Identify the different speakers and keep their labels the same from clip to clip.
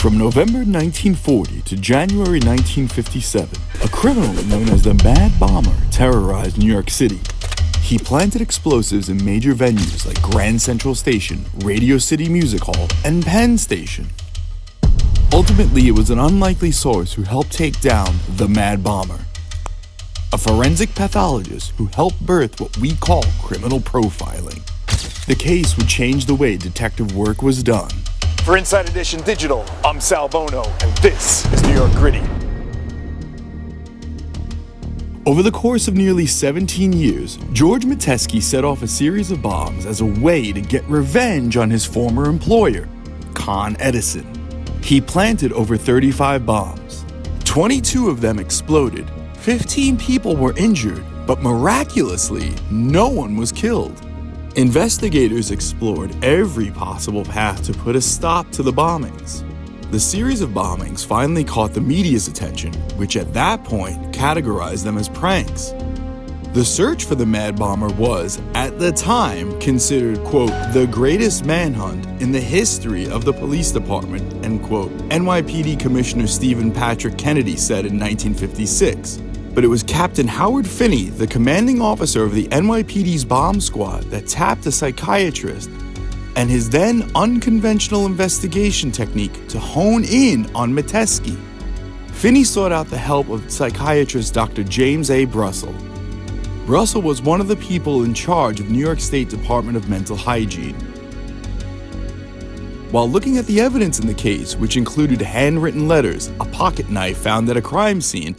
Speaker 1: From November 1940 to January 1957, a criminal known as the Mad Bomber terrorized New York City. He planted explosives in major venues like Grand Central Station, Radio City Music Hall, and Penn Station. Ultimately, it was an unlikely source who helped take down the Mad Bomber, a forensic pathologist who helped birth what we call criminal profiling. The case would change the way detective work was done.
Speaker 2: For Inside Edition Digital, I'm Sal Bono, and this is New York Gritty.
Speaker 1: Over the course of nearly 17 years, George Metesky set off a series of bombs as a way to get revenge on his former employer, Con Edison. He planted over 35 bombs. 22 of them exploded, 15 people were injured, but miraculously, no one was killed. Investigators explored every possible path to put a stop to the bombings. The series of bombings finally caught the media's attention, which at that point categorized them as pranks. The search for the Mad Bomber was, at the time, considered, quote, the greatest manhunt in the history of the police department, end quote, NYPD Commissioner Stephen Patrick Kennedy said in 1956. But it was Captain Howard Finney, the commanding officer of the NYPD's bomb squad, that tapped a psychiatrist and his then unconventional investigation technique to hone in on Metesky. Finney sought out the help of psychiatrist Dr. James A. Brussel. Brussel was one of the people in charge of New York State Department of Mental Hygiene. While looking at the evidence in the case, which included handwritten letters, a pocket knife found at a crime scene,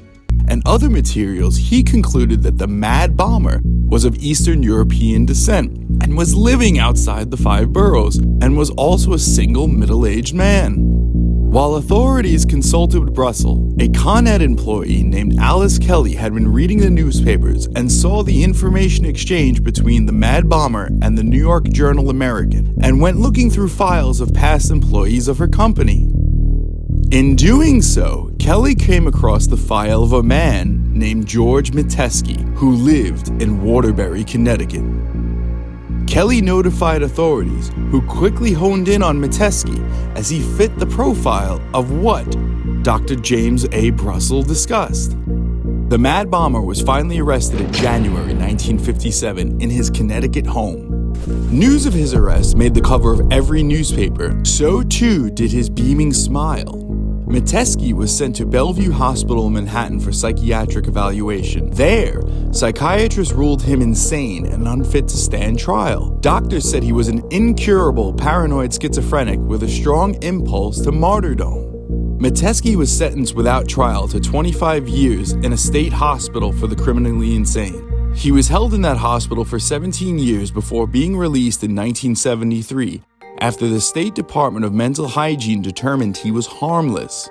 Speaker 1: and other materials, he concluded that the Mad Bomber was of Eastern European descent and was living outside the 5 boroughs and was also a single middle-aged man. While authorities consulted with Brussel, a Con Ed employee named Alice Kelly had been reading the newspapers and saw the information exchange between the Mad Bomber and the New York Journal American and went looking through files of past employees of her company. In doing so, Kelly came across the file of a man named George Metesky, who lived in Waterbury, Connecticut. Kelly notified authorities, who quickly honed in on Metesky as he fit the profile of what Dr. James A. Brussel discussed. The Mad Bomber was finally arrested in January 1957 in his Connecticut home. News of his arrest made the cover of every newspaper, so too did his beaming smile. Metesky was sent to Bellevue Hospital in Manhattan for psychiatric evaluation. There, psychiatrists ruled him insane and unfit to stand trial. Doctors said he was an incurable paranoid schizophrenic with a strong impulse to martyrdom. Metesky was sentenced without trial to 25 years in a state hospital for the criminally insane. He was held in that hospital for 17 years before being released in 1973. After the State Department of Mental Hygiene determined he was harmless.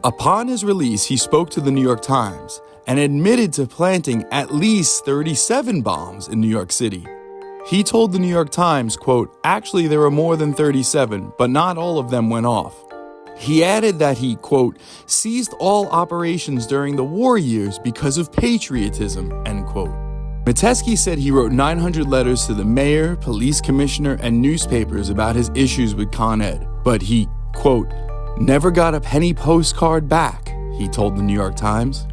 Speaker 1: Upon his release, he spoke to the New York Times and admitted to planting at least 37 bombs in New York City. He told the New York Times, quote, actually there were more than 37, but not all of them went off. He added that he, quote, ceased all operations during the war years because of patriotism, end quote. Metesky said he wrote 900 letters to the mayor, police commissioner, and newspapers about his issues with Con Ed, but he, quote, never got a penny postcard back, he told the New York Times.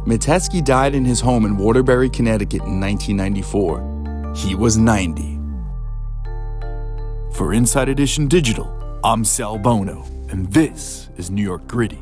Speaker 1: Metesky died in his home in Waterbury, Connecticut in 1994. He was 90. For Inside Edition Digital, I'm Sal Bono, and this is New York Gritty.